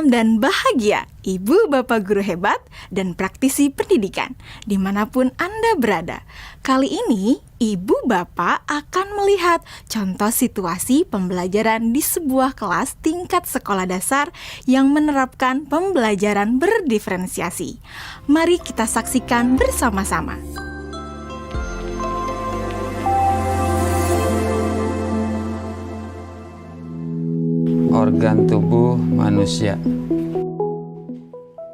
Salam dan bahagia, Ibu Bapak Guru hebat dan praktisi pendidikan, dimanapun Anda berada. Kali ini, Ibu Bapak akan melihat contoh situasi pembelajaran di sebuah kelas tingkat sekolah dasar yang menerapkan pembelajaran berdiferensiasi. Mari kita saksikan bersama-sama. Organ tubuh manusia.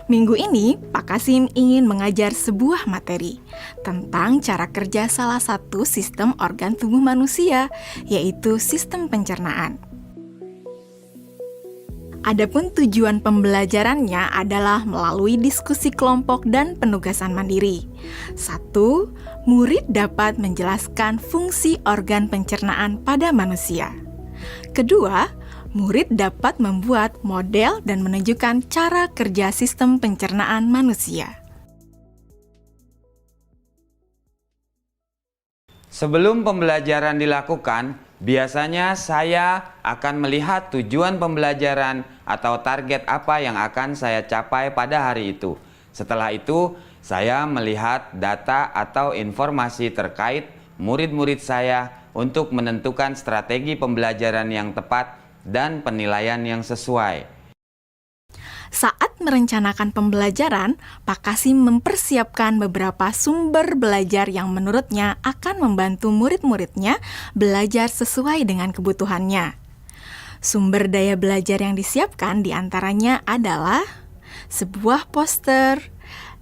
Minggu ini, Pak Kasim ingin mengajar sebuah materi tentang cara kerja salah satu sistem organ tubuh manusia, yaitu sistem pencernaan. Adapun tujuan pembelajarannya adalah melalui diskusi kelompok dan penugasan mandiri. 1. Murid dapat menjelaskan fungsi organ pencernaan pada manusia. Kedua, murid dapat membuat model dan menunjukkan cara kerja sistem pencernaan manusia. Sebelum pembelajaran dilakukan, biasanya saya akan melihat tujuan pembelajaran atau target apa yang akan saya capai pada hari itu. Setelah itu, saya melihat data atau informasi terkait murid-murid saya untuk menentukan strategi pembelajaran yang tepat dan penilaian yang sesuai. Saat merencanakan pembelajaran, Pak Kasim mempersiapkan beberapa sumber belajar yang menurutnya akan membantu murid-muridnya belajar sesuai dengan kebutuhannya. Sumber daya belajar yang disiapkan diantaranya adalah sebuah poster,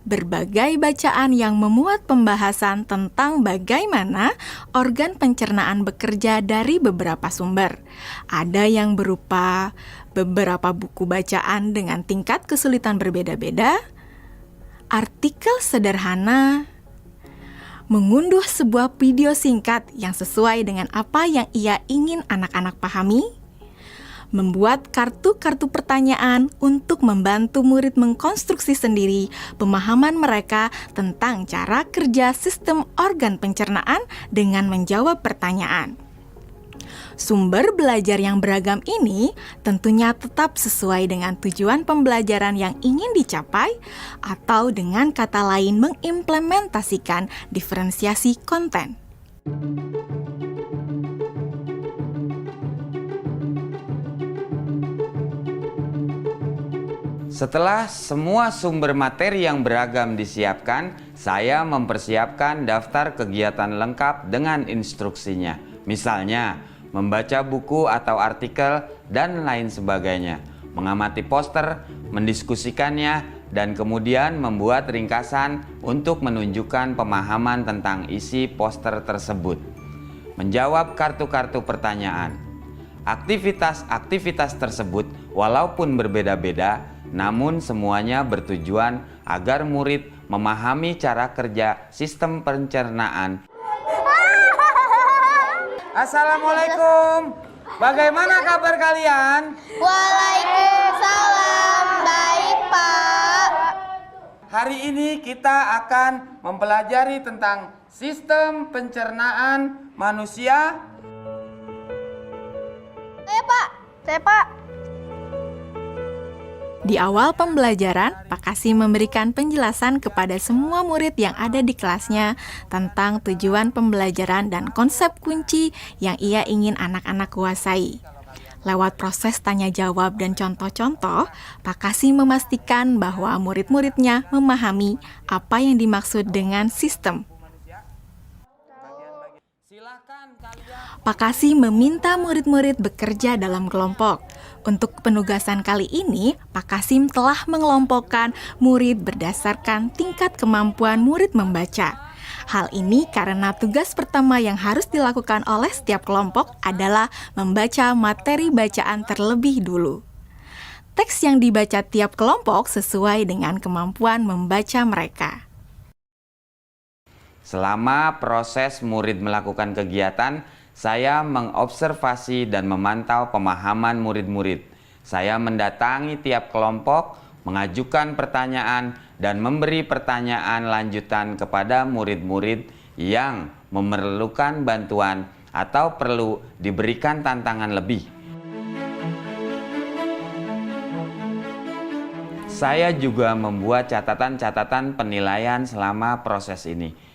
berbagai bacaan yang memuat pembahasan tentang bagaimana organ pencernaan bekerja dari beberapa sumber. Ada yang berupa beberapa buku bacaan dengan tingkat kesulitan berbeda-beda, artikel sederhana, mengunduh sebuah video singkat yang sesuai dengan apa yang ia ingin anak-anak pahami, membuat kartu-kartu pertanyaan untuk membantu murid mengkonstruksi sendiri pemahaman mereka tentang cara kerja sistem organ pencernaan dengan menjawab pertanyaan. Sumber belajar yang beragam ini tentunya tetap sesuai dengan tujuan pembelajaran yang ingin dicapai atau dengan kata lain mengimplementasikan diferensiasi konten. Setelah semua sumber materi yang beragam disiapkan, saya mempersiapkan daftar kegiatan lengkap dengan instruksinya. Misalnya, membaca buku atau artikel dan lain sebagainya, mengamati poster, mendiskusikannya, dan kemudian membuat ringkasan untuk menunjukkan pemahaman tentang isi poster tersebut. Menjawab kartu-kartu pertanyaan. Aktivitas-aktivitas tersebut walaupun berbeda-beda, namun semuanya bertujuan agar murid memahami cara kerja sistem pencernaan. Assalamualaikum. Bagaimana kabar kalian? Waalaikumsalam. Baik, Pak. Hari ini kita akan mempelajari tentang sistem pencernaan manusia. Saya, Pak. Di awal pembelajaran, Pak Kasim memberikan penjelasan kepada semua murid yang ada di kelasnya tentang tujuan pembelajaran dan konsep kunci yang ia ingin anak-anak kuasai. Lewat proses tanya jawab dan contoh-contoh, Pak Kasim memastikan bahwa murid-muridnya memahami apa yang dimaksud dengan sistem. Pak Kasim meminta murid-murid bekerja dalam kelompok. Untuk penugasan kali ini, Pak Kasim telah mengelompokkan murid berdasarkan tingkat kemampuan murid membaca. Hal ini karena tugas pertama yang harus dilakukan oleh setiap kelompok adalah membaca materi bacaan terlebih dulu. Teks yang dibaca tiap kelompok sesuai dengan kemampuan membaca mereka. Selama proses murid melakukan kegiatan, saya mengobservasi dan memantau pemahaman murid-murid. Saya mendatangi tiap kelompok, mengajukan pertanyaan, dan memberi pertanyaan lanjutan kepada murid-murid yang memerlukan bantuan atau perlu diberikan tantangan lebih. Saya juga membuat catatan-catatan penilaian selama proses ini.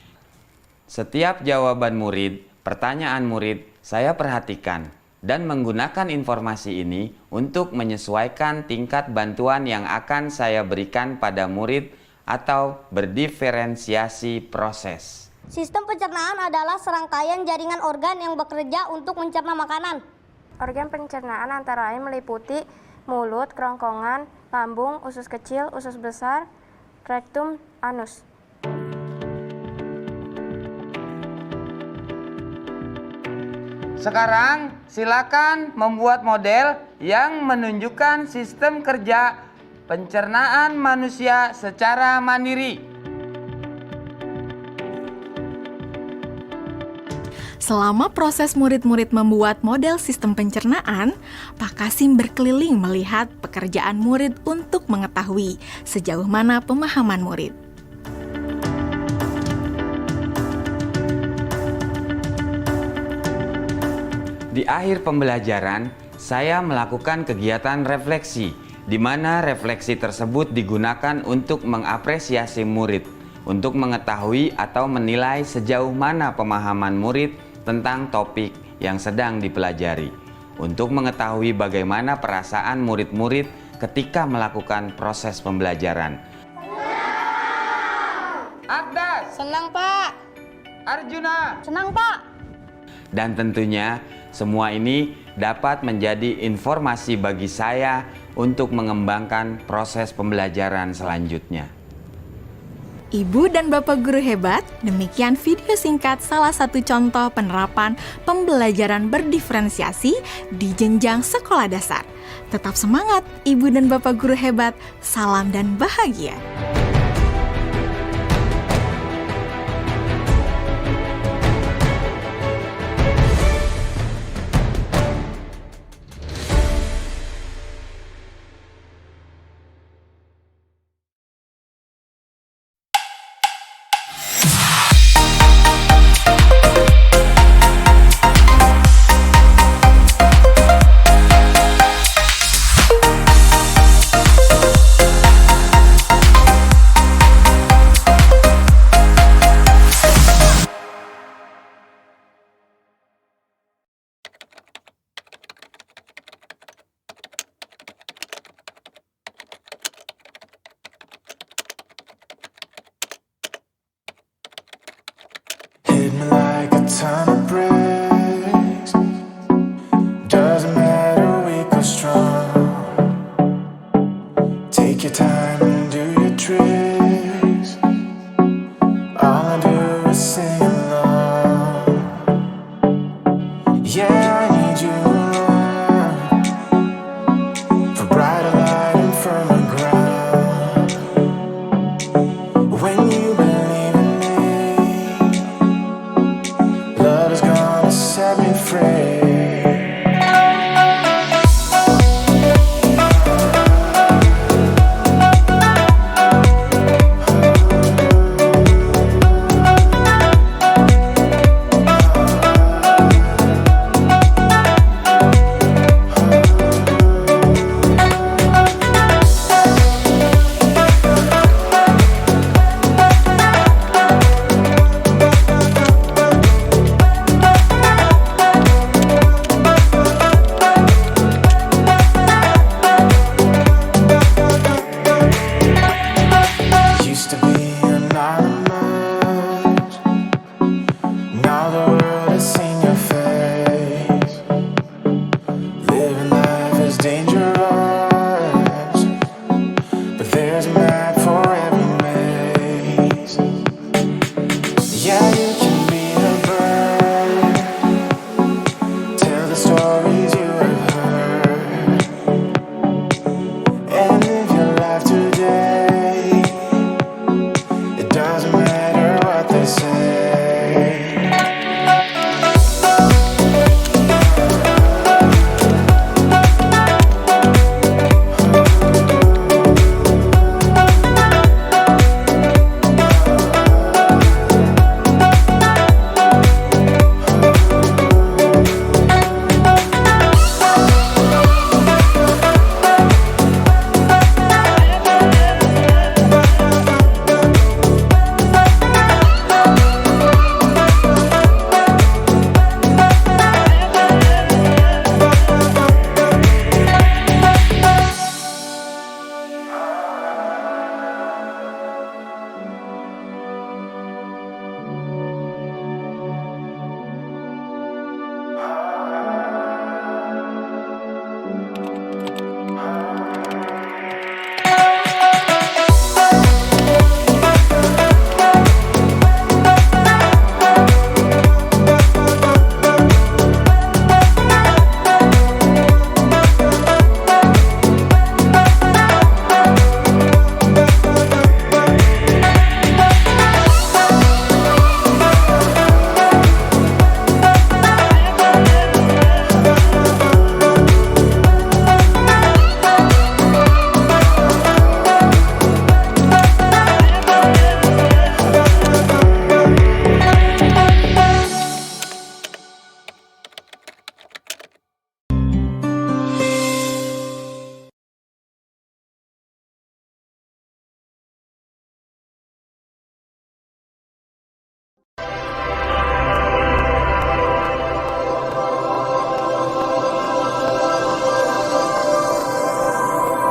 Setiap jawaban murid, pertanyaan murid, saya perhatikan dan menggunakan informasi ini untuk menyesuaikan tingkat bantuan yang akan saya berikan pada murid atau berdiferensiasi proses. Sistem pencernaan adalah serangkaian jaringan organ yang bekerja untuk mencerna makanan. Organ pencernaan antara lain meliputi mulut, kerongkongan, lambung, usus kecil, usus besar, rektum, anus. Sekarang silakan membuat model yang menunjukkan sistem kerja pencernaan manusia secara mandiri. Selama proses murid-murid membuat model sistem pencernaan, Pak Kasim berkeliling melihat pekerjaan murid untuk mengetahui sejauh mana pemahaman murid. Di akhir pembelajaran, saya melakukan kegiatan refleksi, di mana refleksi tersebut digunakan untuk mengapresiasi murid, untuk mengetahui atau menilai sejauh mana pemahaman murid tentang topik yang sedang dipelajari, untuk mengetahui bagaimana perasaan murid-murid ketika melakukan proses pembelajaran. Agdas! Senang, Pak. Arjuna! Senang, Pak. Dan tentunya semua ini dapat menjadi informasi bagi saya untuk mengembangkan proses pembelajaran selanjutnya. Ibu dan Bapak guru hebat, demikian video singkat salah satu contoh penerapan pembelajaran berdiferensiasi di jenjang sekolah dasar. Tetap semangat, Ibu dan Bapak guru hebat. Salam dan bahagia.